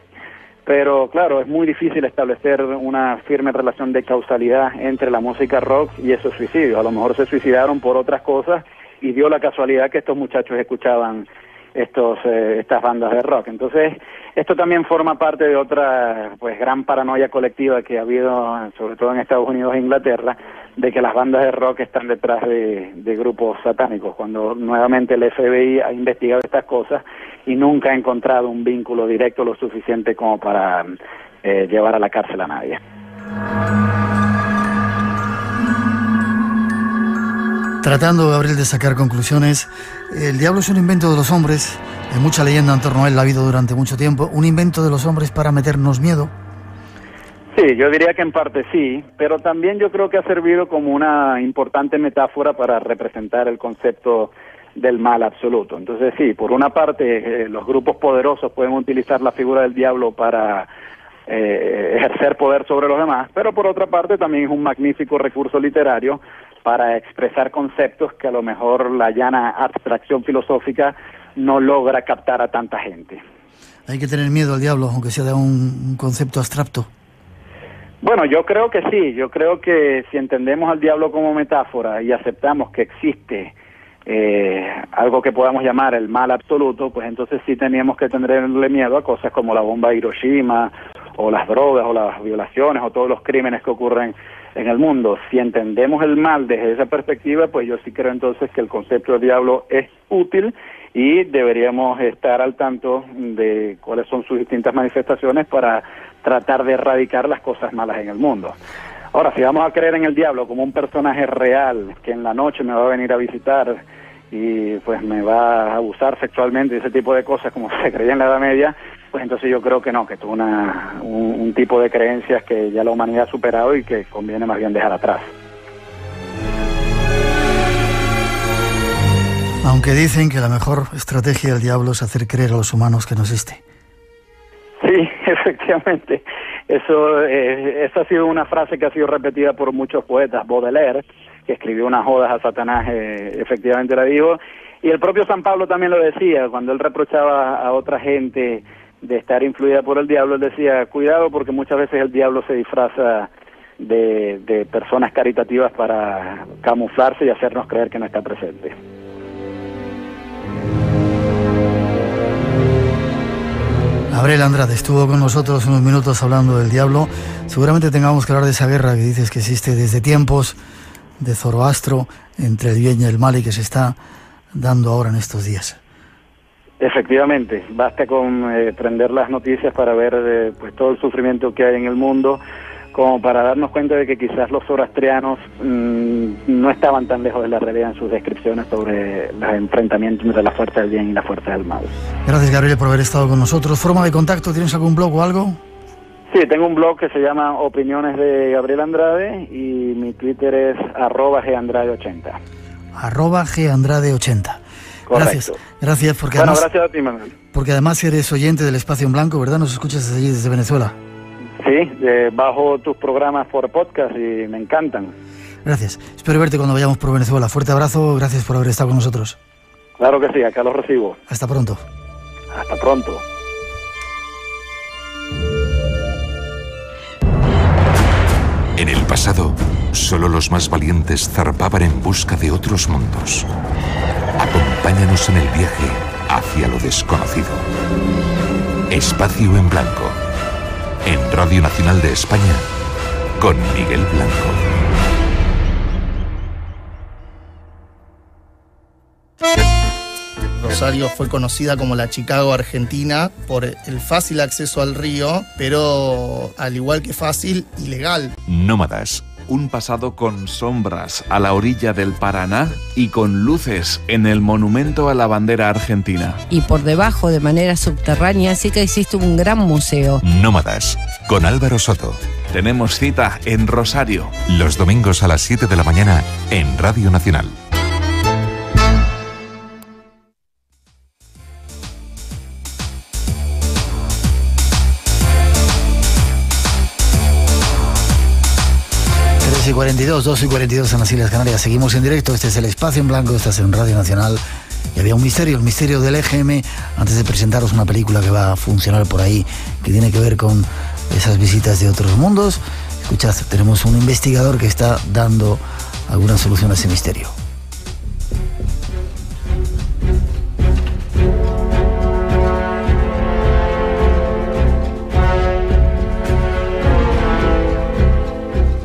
pero claro, es muy difícil establecer una firme relación de causalidad entre la música rock y esos suicidios. A lo mejor se suicidaron por otras cosas y dio la casualidad que estos muchachos escuchaban estas bandas de rock. Entonces, esto también forma parte de otra pues gran paranoia colectiva que ha habido, sobre todo en Estados Unidos e Inglaterra, de que las bandas de rock están detrás de grupos satánicos, cuando nuevamente el FBI ha investigado estas cosas y nunca ha encontrado un vínculo directo lo suficiente como para llevar a la cárcel a nadie. Tratando, Gabriel, de sacar conclusiones, el diablo es un invento de los hombres, hay mucha leyenda en torno a él, la ha habido durante mucho tiempo, un invento de los hombres para meternos miedo. Sí, yo diría que en parte sí, pero también yo creo que ha servido como una importante metáfora para representar el concepto del mal absoluto. Entonces sí, por una parte los grupos poderosos pueden utilizar la figura del diablo para ejercer poder sobre los demás, pero por otra parte también es un magnífico recurso literario para expresar conceptos que a lo mejor la llana abstracción filosófica no logra captar a tanta gente. Hay que tener miedo al diablo, aunque sea de un concepto abstracto. Bueno, yo creo que sí, yo creo que si entendemos al diablo como metáfora y aceptamos que existe algo que podamos llamar el mal absoluto, pues entonces sí teníamos que tenerle miedo a cosas como la bomba de Hiroshima, o las drogas, o las violaciones, o todos los crímenes que ocurren en el mundo. Si entendemos el mal desde esa perspectiva, pues yo sí creo entonces que el concepto del diablo es útil y deberíamos estar al tanto de cuáles son sus distintas manifestaciones para tratar de erradicar las cosas malas en el mundo. Ahora, si vamos a creer en el diablo como un personaje real que en la noche me va a venir a visitar y pues me va a abusar sexualmente y ese tipo de cosas como se creía en la Edad Media, pues entonces yo creo que no, que es un tipo de creencias que ya la humanidad ha superado y que conviene más bien dejar atrás. Aunque dicen que la mejor estrategia del diablo es hacer creer a los humanos que no existe. Sí, efectivamente. Esa ha sido una frase que ha sido repetida por muchos poetas. Baudelaire, que escribió unas odas a Satanás, efectivamente la dijo. Y el propio San Pablo también lo decía, cuando él reprochaba a otra gente de estar influida por el diablo, él decía, cuidado porque muchas veces el diablo se disfraza de personas caritativas para camuflarse y hacernos creer que no está presente. Gabriel Andrade estuvo con nosotros unos minutos hablando del diablo. Seguramente tengamos que hablar de esa guerra que dices que existe desde tiempos de Zoroastro entre el bien y el mal y que se está dando ahora en estos días. Efectivamente, basta con prender las noticias para ver pues todo el sufrimiento que hay en el mundo, como para darnos cuenta de que quizás los zoroastrianos no estaban tan lejos de la realidad en sus descripciones sobre los enfrentamientos entre la fuerza del bien y la fuerza del mal. Gracias, Gabriel, por haber estado con nosotros. ¿Forma de contacto? ¿Tienes algún blog o algo? Sí, tengo un blog que se llama Opiniones de Gabriel Andrade y mi Twitter es @gandrade80. @gandrade80. Correcto. Gracias porque además, gracias a ti, Manuel. Porque además eres oyente del Espacio en Blanco, ¿verdad? Nos escuchas desde allí, desde Venezuela. Sí, bajo tus programas por podcast y me encantan. Gracias. Espero verte cuando vayamos por Venezuela. Fuerte abrazo, gracias por haber estado con nosotros. Claro que sí, acá los recibo. Hasta pronto. Hasta pronto. En el pasado, solo los más valientes zarpaban en busca de otros mundos. Acompáñanos en el viaje hacia lo desconocido. Espacio en Blanco. En Radio Nacional de España, con Miguel Blanco. Rosario fue conocida como la Chicago Argentina por el fácil acceso al río, pero al igual que fácil, ilegal. Nómadas, un pasado con sombras a la orilla del Paraná y con luces en el monumento a la bandera argentina. Y por debajo, de manera subterránea, sí que existe un gran museo. Nómadas, con Álvaro Soto. Tenemos cita en Rosario. Los domingos a las 7 de la mañana en Radio Nacional. Y 42, 2 y 42 en las Islas Canarias. Seguimos en directo. Este es el Espacio en Blanco. Estás en Radio Nacional. Y había un misterio, el misterio del EGM. Antes de presentaros una película que va a funcionar por ahí, que tiene que ver con esas visitas de otros mundos. Escuchad, tenemos un investigador que está dando alguna solución a ese misterio.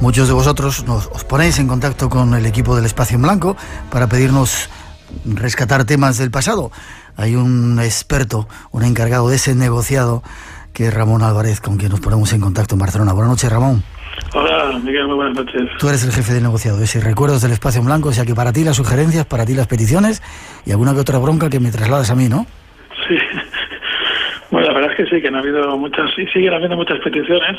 Muchos de vosotros os ponéis en contacto con el equipo del Espacio en Blanco para pedirnos rescatar temas del pasado. Hay un experto, un encargado de ese negociado, que es Ramón Álvarez, con quien nos ponemos en contacto en Barcelona. Buenas noches, Ramón. Hola, Miguel, muy buenas noches. Tú eres el jefe del negociado, ese recuerdos del Espacio en Blanco, o sea que para ti las sugerencias, para ti las peticiones y alguna que otra bronca que me trasladas a mí, ¿no? Sí. Bueno, la verdad es que sí, que han habido muchas, y siguen habiendo muchas peticiones.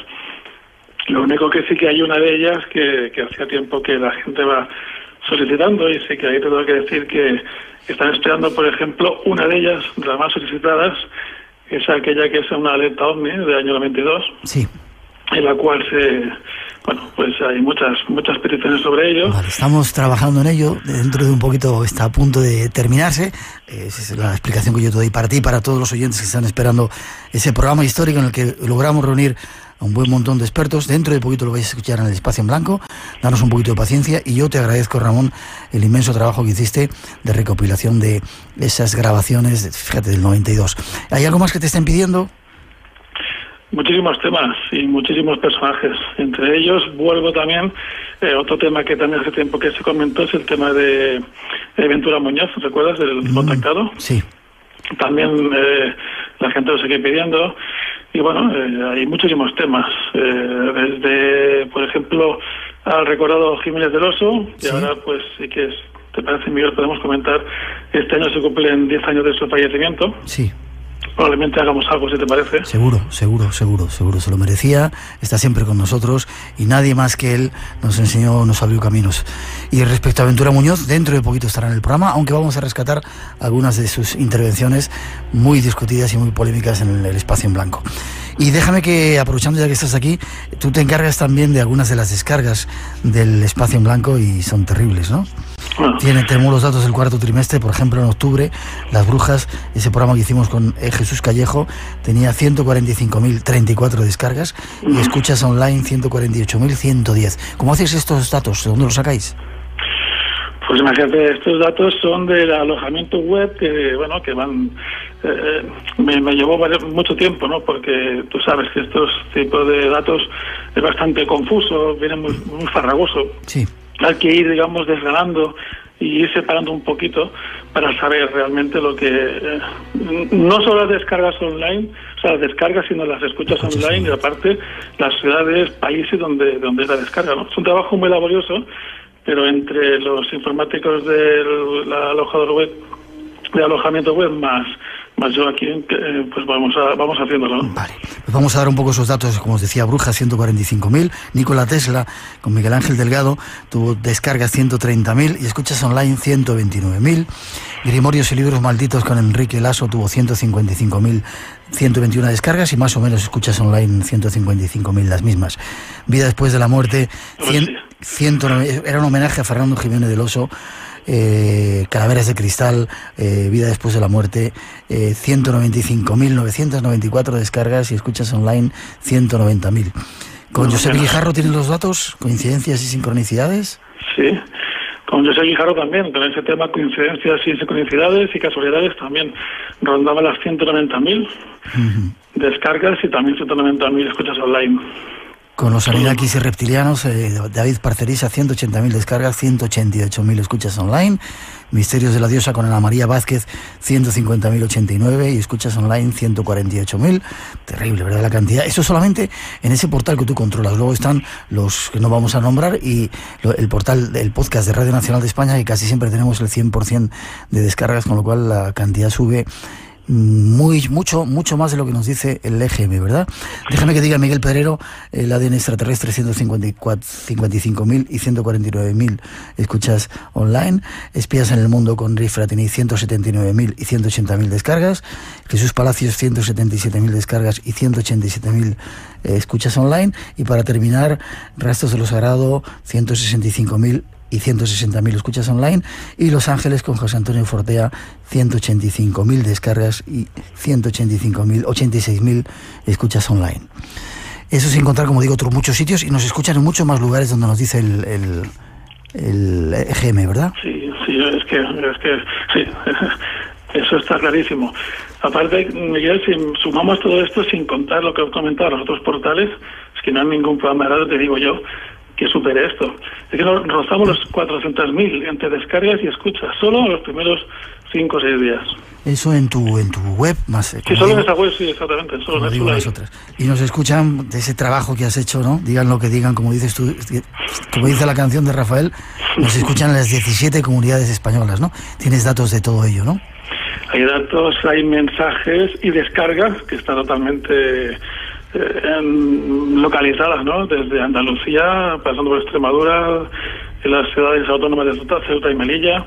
Lo único que sí que hay una de ellas que hacía tiempo que la gente va solicitando, y sí que ahí tengo que decir que están esperando, por ejemplo, una de ellas, de las más solicitadas, es aquella que es una alerta OVNI del año 92, sí, en la cual pues hay muchas peticiones sobre ello. Vale, estamos trabajando en ello. Dentro de un poquito está a punto de terminarse. Esa es la explicación que yo te doy para ti y para todos los oyentes que están esperando ese programa histórico en el que logramos reunir a un buen montón de expertos. Dentro de poquito lo vais a escuchar en el Espacio en Blanco. Danos un poquito de paciencia y yo te agradezco, Ramón, el inmenso trabajo que hiciste de recopilación de esas grabaciones, fíjate, del 92. ¿Hay algo más que te estén pidiendo? Muchísimos temas y muchísimos personajes. Entre ellos, vuelvo también, otro tema que también hace tiempo que se comentó, es el tema de Ventura Muñoz, ¿recuerdas? Del contactado. Sí. También la gente lo sigue pidiendo. Y bueno, hay muchísimos temas. Desde, por ejemplo, al recordado Jiménez del Oso, y ahora pues sí que es, ¿te parece, Miguel? Podemos comentar, este año se cumplen 10 años de su fallecimiento. Sí. Probablemente hagamos algo, si te parece. Seguro, se lo merecía, está siempre con nosotros y nadie más que él nos enseñó, nos abrió caminos. Y respecto a Ventura Muñoz, dentro de poquito estará en el programa, aunque vamos a rescatar algunas de sus intervenciones muy discutidas y muy polémicas en el Espacio en Blanco. Y déjame que, aprovechando ya que estás aquí, tú te encargas también de algunas de las descargas del Espacio en Blanco y son terribles, ¿no? Tenemos los datos del cuarto trimestre, por ejemplo, en octubre, Las Brujas, ese programa que hicimos con Jesús Callejo, tenía 145.034 descargas y escuchas online 148.110. ¿Cómo hacéis estos datos? ¿De dónde los sacáis? Pues imagínate, estos datos son del alojamiento web que van... me llevó mucho tiempo, ¿no? Porque tú sabes que estos tipos de datos es bastante confuso, viene muy farragoso. Sí. Hay que ir, digamos, desgranando y ir separando un poquito para saber realmente lo que... no solo las descargas online, o sea, las descargas, sino las escuchas online y aparte las ciudades, países donde es la descarga, ¿no? Es un trabajo muy laborioso, pero entre los informáticos del alojador web, de alojamiento web, más yo aquí, pues vamos haciéndolo, ¿no? Vale, pues vamos a dar un poco esos datos. Como os decía, Brujas 145.000, Nikola Tesla con Miguel Ángel Delgado tuvo descargas 130.000 y escuchas online 129.000. Grimorios y libros malditos con Enrique Lasso tuvo 155.121 descargas y más o menos escuchas online 155.000 las mismas. Vida después de la muerte, 109, era un homenaje a Fernando Jiménez del Oso. Calaveras de cristal, vida después de la muerte, 195.994 descargas y escuchas online 190.000. ¿Con Josep Guijarro tienen los datos? ¿Coincidencias y sincronicidades? Sí, con Josep Guijarro también, con ese tema coincidencias y sincronicidades y casualidades también rondaba las 190.000 descargas y también 190.000 escuchas online. Con los Anunnakis y reptilianos, David Parcerisa, 180.000 descargas, 188.000 escuchas online. Misterios de la Diosa con Ana María Vázquez, 150.089 y escuchas online 148.000. Terrible, ¿verdad? La cantidad. Eso solamente en ese portal que tú controlas. Luego están los que no vamos a nombrar y el portal, el podcast de Radio Nacional de España, que casi siempre tenemos el 100% de descargas, con lo cual la cantidad sube mucho más de lo que nos dice el EGM, ¿verdad? Déjame que diga Miguel Pedrero, el ADN extraterrestre, 155.000 y 149.000 escuchas online. Espías en el mundo con Rick Fratini, 179.000 y 180.000 descargas. Jesús Palacios, 177.000 descargas y 187.000 escuchas online. Y para terminar, Rastros de lo Sagrado, 165.000 y 160.000 escuchas online, y Los Ángeles con José Antonio Fortea, 185.000 descargas y 86.000 escuchas online. Eso sin contar, como digo, otros muchos sitios, y nos escuchan en muchos más lugares donde nos dice el EGM, ¿verdad? Sí, es que sí, eso está clarísimo. Aparte, Miguel, si sumamos todo esto sin contar lo que he comentado, los otros portales, es que no hay ningún programa de radio, te digo yo, que supere esto. Es que nos rozamos los 400.000 entre descargas y escuchas, solo en los primeros 5 o 6 días. Eso en tu web, más. Sí, solo en esa web, sí, exactamente. Solo digo las otras. Y nos escuchan de ese trabajo que has hecho, ¿no? Digan lo que digan, como dices tú, como dice la canción de Rafael, nos escuchan en las 17 comunidades españolas, ¿no? Tienes datos de todo ello, ¿no? Hay datos, hay mensajes y descargas que están totalmente localizadas, ¿no? Desde Andalucía, pasando por Extremadura, en las ciudades autónomas de Ceuta y Melilla,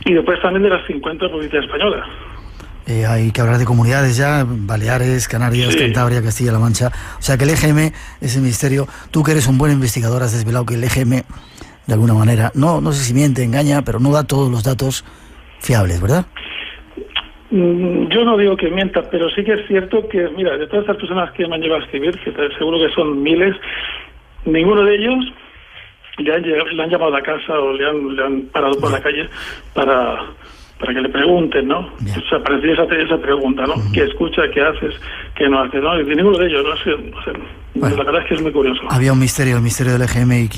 y después también de las 50 provincias españolas. Hay que hablar de comunidades ya, Baleares, Canarias, sí. Cantabria, Castilla-La Mancha. O sea que el EGM, ese ministerio, tú que eres un buen investigador, has desvelado que el EGM, de alguna manera, no sé si miente, engaña, pero no da todos los datos fiables, ¿verdad? Yo no digo que mienta, pero sí que es cierto que, mira, de todas estas personas que me han llevado a escribir, que seguro que son miles, ninguno de ellos le han llamado a casa o le han parado por la calle para que le pregunten, ¿no? Bien. O sea, para decir esa pregunta, ¿no? ¿Qué escucha, qué haces, qué no haces? ¿No? Y ninguno de ellos, no sé. Bueno, la verdad es que es muy curioso. Había un misterio, el misterio del EGM, y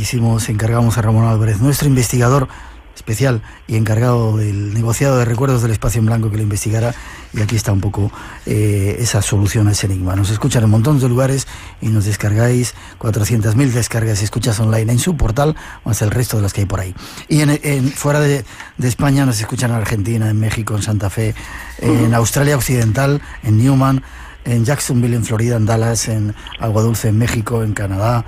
encargamos a Ramón Álvarez, nuestro investigador especial y encargado del negociado de recuerdos del Espacio en Blanco, que lo investigara, y aquí está un poco esa solución a ese enigma. Nos escuchan en montones de lugares y nos descargáis 400.000 descargas y escuchas online en su portal, más el resto de las que hay por ahí. Y fuera de España nos escuchan en Argentina, en México, en Santa Fe, en Australia Occidental, en Newman, en Jacksonville, en Florida, en Dallas, en Agua Dulce, en México, en Canadá,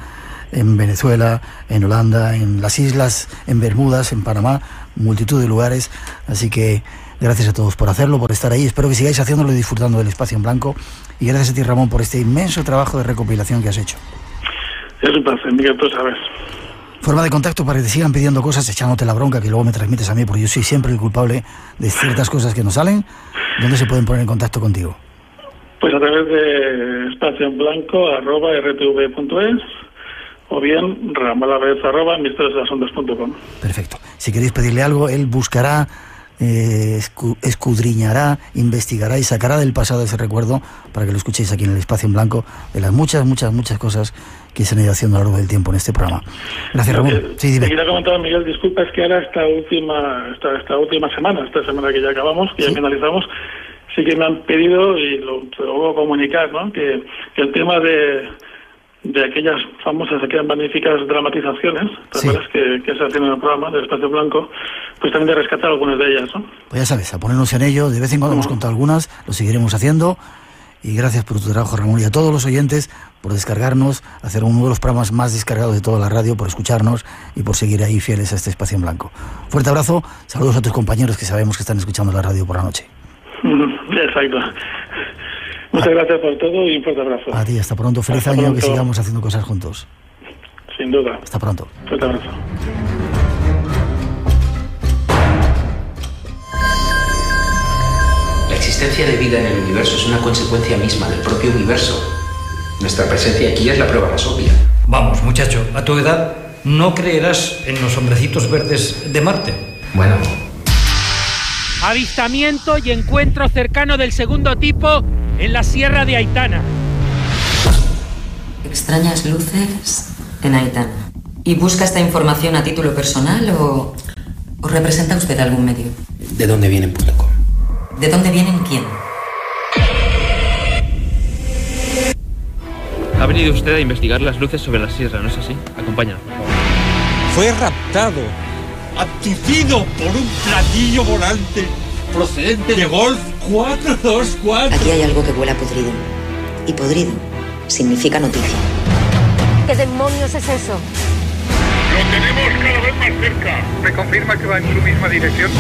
en Venezuela, en Holanda, en las islas, en Bermudas, en Panamá, multitud de lugares. Así que gracias a todos por hacerlo, por estar ahí. Espero que sigáis haciéndolo y disfrutando del Espacio en Blanco. Y gracias a ti, Ramón, por este inmenso trabajo de recopilación que has hecho. Es un placer, Miguel, tú sabes. Forma de contacto para que te sigan pidiendo cosas, echándote la bronca que luego me transmites a mí, porque yo soy siempre el culpable de ciertas cosas que no salen. ¿Dónde se pueden poner en contacto contigo? Pues a través de espacioenblanco@rtv.es o bien ramolavez@misteriosdelasondas.com. Perfecto. Si queréis pedirle algo, él buscará, escudriñará, investigará y sacará del pasado ese recuerdo para que lo escuchéis aquí en el Espacio en Blanco, de las muchas cosas que se han ido haciendo a lo largo del tiempo en este programa. Gracias, Ramón. Sí, dime. Quería comentar, Miguel, disculpa, es que ahora esta última semana que ya acabamos, que ya finalizamos, sí que me han pedido, y lo voy a comunicar, ¿no?, que el tema de aquellas famosas, aquellas magníficas dramatizaciones, ¿te acuerdas que se hacen en el programa del Espacio Blanco? Pues también de rescatar algunas de ellas, ¿no? Pues ya sabes, a ponernos en ello. De vez en cuando hemos contado algunas, lo seguiremos haciendo. Y gracias por tu trabajo, Ramón, y a todos los oyentes por descargarnos, hacer uno de los programas más descargados de toda la radio, por escucharnos y por seguir ahí fieles a este Espacio en Blanco. Fuerte abrazo, saludos a tus compañeros que sabemos que están escuchando la radio por la noche. Exacto. Muchas gracias por todo y un fuerte abrazo. A ti, hasta pronto. Feliz año, pronto. Que sigamos haciendo cosas juntos. Sin duda. Hasta pronto. Fuerte abrazo. La existencia de vida en el universo es una consecuencia misma del propio universo. Nuestra presencia aquí es la prueba más obvia. Vamos, muchacho, a tu edad no creerás en los hombrecitos verdes de Marte. Bueno. Avistamiento y encuentro cercano del segundo tipo en la Sierra de Aitana. Extrañas luces en Aitana. ¿Y busca esta información a título personal o representa usted algún medio? ¿De dónde vienen.com? ¿De dónde vienen quién? Ha venido usted a investigar las luces sobre la sierra, ¿no es así? Acompáñanos, por favor. Fue raptado, abducido por un platillo volante procedente de Golf 424. Aquí hay algo que huele a podrido. Y podrido significa noticia. ¿Qué demonios es eso? Lo tenemos cada vez más cerca. ¿Me confirma que va en su misma dirección?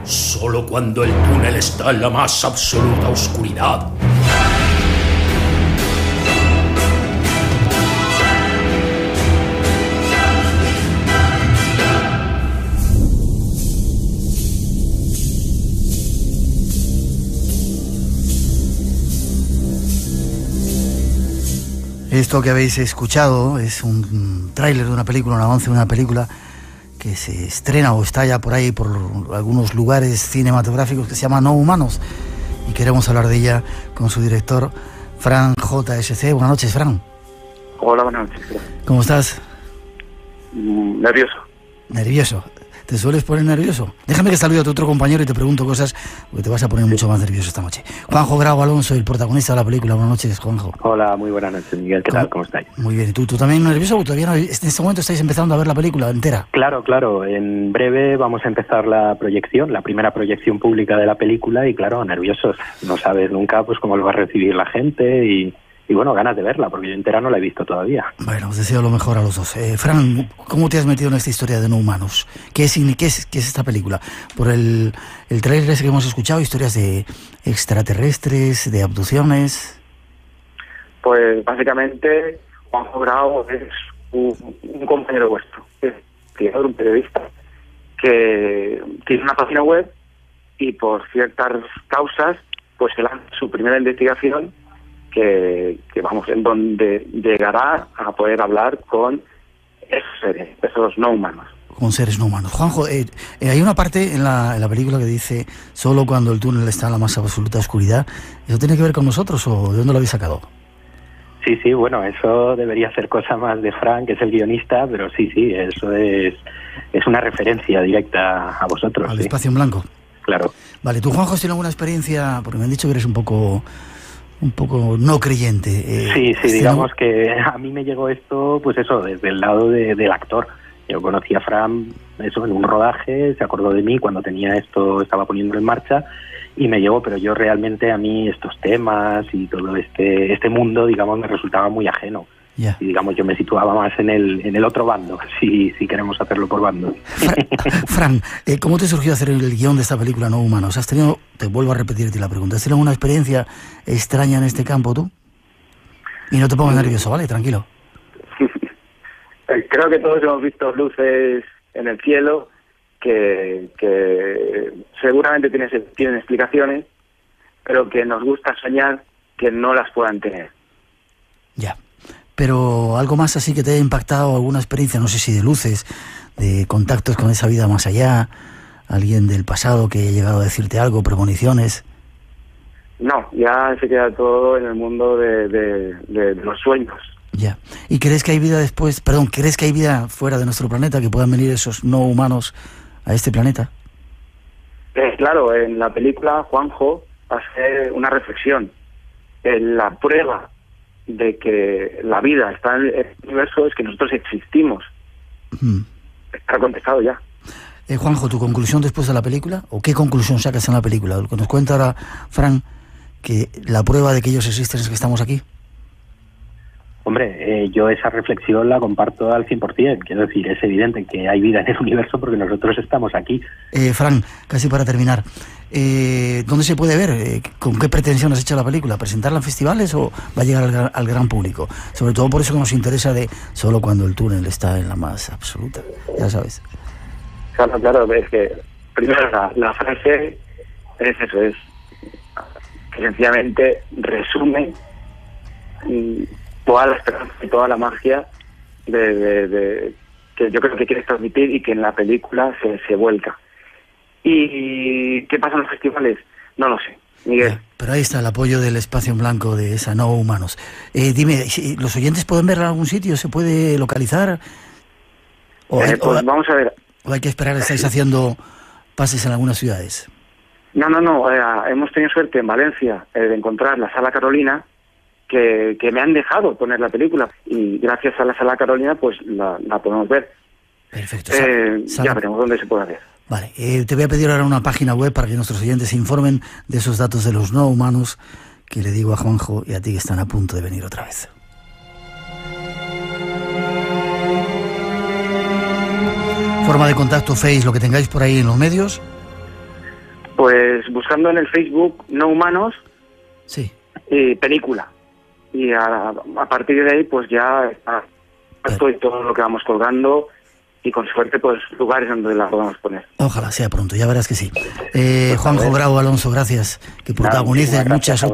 Solo cuando el túnel está en la más absoluta oscuridad. Esto que habéis escuchado es un tráiler de una película, un avance de una película que se estrena o está ya por ahí por algunos lugares cinematográficos, que se llama No Humanos, y queremos hablar de ella con su director, Fran JSC. Buenas noches, Fran. Hola, buenas noches. ¿Cómo estás? Nervioso. ¿Nervioso? ¿Te sueles poner nervioso? Déjame que salude a tu otro compañero y te pregunto cosas, porque te vas a poner mucho más nervioso esta noche. Juanjo Grau Alonso, el protagonista de la película. Buenas noches, Juanjo. Hola, muy buenas noches, Miguel. ¿Qué tal? ¿Cómo estáis? Muy bien. ¿Y tú también nervioso? ¿O todavía no? En este momento estáis empezando a ver la película entera. Claro. En breve vamos a empezar la proyección, la primera proyección pública de la película y, claro, nerviosos. No sabes nunca pues cómo lo va a recibir la gente y bueno, ganas de verla, porque yo entera no la he visto todavía. Bueno, os deseo lo mejor a los dos. Fran, ¿cómo te has metido en esta historia de No Humanos? ¿Qué es esta película? Por el trailer ese que hemos escuchado, historias de extraterrestres, de abducciones. Pues básicamente Juanjo Grau es un compañero vuestro, es un periodista que tiene una página web y por ciertas causas pues se lanza su primera investigación que vamos, en donde llegará a poder hablar con esos seres, esos no humanos. Con seres no humanos. Juanjo, hay una parte en la película que dice solo cuando el túnel está en la más absoluta oscuridad. ¿Eso tiene que ver con nosotros o de dónde lo habéis sacado? Sí, bueno, eso debería ser cosa más de Fran, que es el guionista, pero sí, eso es una referencia directa a vosotros. Al espacio en blanco. Claro. Vale, ¿tú, Juanjo, has tenido alguna experiencia? Porque me han dicho que eres un poco no creyente. Sí, digamos que a mí me llegó esto, pues eso, desde el lado del actor. Yo conocí a Fran, eso, en un rodaje, se acordó de mí cuando tenía esto, estaba poniéndolo en marcha, y me llegó, pero yo realmente a mí estos temas y todo este mundo, digamos, me resultaba muy ajeno. Yeah. Y digamos, yo me situaba más en el otro bando, si queremos hacerlo por bando. Fran, ¿cómo te surgió hacer el guión de esta película No Humanos? ¿Has tenido, te vuelvo a repetirte la pregunta, ¿has tenido una experiencia extraña en este campo tú? Y no te pongas nervioso, ¿vale? Tranquilo. Creo que todos hemos visto luces en el cielo que seguramente tienen explicaciones, pero que nos gusta soñar que no las puedan tener. Ya. Pero algo más así que te haya impactado, alguna experiencia, no sé si de luces, de contactos con esa vida más allá, alguien del pasado que haya llegado a decirte algo, premoniciones. No, ya se queda todo en el mundo de los sueños. Ya. ¿Y crees que hay vida crees que hay vida fuera de nuestro planeta, que puedan venir esos no humanos a este planeta? Claro, en la película Juanjo hace una reflexión. La prueba de que la vida está en el universo es que nosotros existimos. Está contestado ya. Juanjo, ¿tu conclusión después de la película? ¿O qué conclusión sacas en la película? Lo que nos cuenta ahora Fran, que la prueba de que ellos existen es que estamos aquí. Hombre, yo esa reflexión la comparto al 100%. Quiero decir, es evidente que hay vida en el universo porque nosotros estamos aquí. Fran, casi para terminar, ¿dónde se puede ver? ¿Con qué pretensión has hecho la película? ¿Presentarla en festivales o va a llegar al gran público? Sobre todo por eso que nos interesa de solo cuando el túnel está en la más absoluta. Ya sabes. Claro, es que primero la frase es eso, es que sencillamente resume toda la esperanza y toda la magia de que yo creo que quieres transmitir y que en la película se vuelca. ¿Y qué pasa en los festivales? No lo sé. Miguel. Pero ahí está el apoyo del Espacio en Blanco de esa No Humanos. Dime, ¿los oyentes pueden verla en algún sitio? ¿Se puede localizar? Pues vamos a ver. ¿O hay que esperar? ¿Estáis haciendo pases en algunas ciudades? No. Hemos tenido suerte en Valencia de encontrar la Sala Carolina, que me han dejado poner la película. Y gracias a la Sala Carolina, pues la podemos ver. Perfecto. Ya veremos dónde se puede ver. Vale, te voy a pedir ahora una página web para que nuestros oyentes se informen de esos datos de los no humanos, que le digo a Juanjo y a ti que están a punto de venir otra vez. Forma de contacto, Face, lo que tengáis por ahí en los medios. Pues buscando en el Facebook No Humanos, sí, y película. Y a partir de ahí, pues ya estoy todo lo que vamos colgando y con suerte, pues lugares donde la podamos poner. Ojalá sea pronto, ya verás que sí. Juanjo Bravo Alonso, gracias. Que protagonices muchas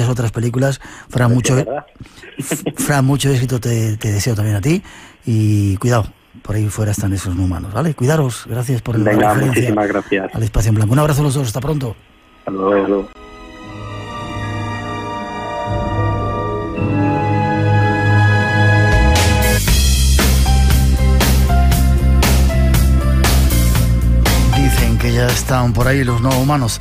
otras películas. Fran, mucho éxito te deseo también a ti. Y cuidado, por ahí fuera están esos no humanos, ¿vale? Cuidaros, gracias por la referencia. Muchísimas gracias. Al Espacio en Blanco. Un abrazo a los dos, hasta pronto. Hasta luego. Dicen que ya están por ahí los no humanos.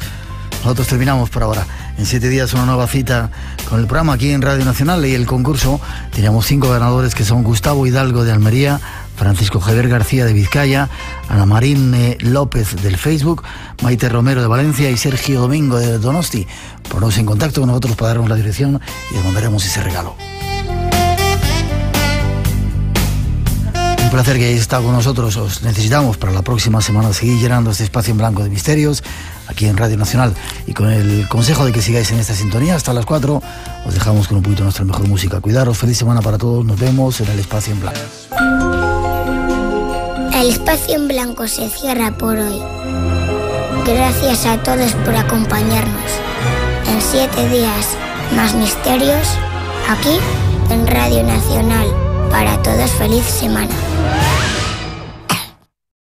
Nosotros terminamos por ahora. En 7 días una nueva cita con el programa aquí en Radio Nacional y el concurso. Teníamos 5 ganadores que son Gustavo Hidalgo de Almería, Francisco Javier García de Vizcaya, Ana Marín López del Facebook, Maite Romero de Valencia y Sergio Domingo de Donosti. Poneros en contacto con nosotros para darnos la dirección y os mandaremos ese regalo. Un placer que hayáis estado con nosotros. Os necesitamos para la próxima semana seguir llenando este espacio en blanco de misterios aquí en Radio Nacional, y con el consejo de que sigáis en esta sintonía hasta las 4 os dejamos con un poquito de nuestra mejor música. Cuidaros, feliz semana para todos, nos vemos en el Espacio en Blanco. El Espacio en Blanco se cierra por hoy. Gracias a todos por acompañarnos. En 7 días más misterios aquí en Radio Nacional. Para todos, feliz semana.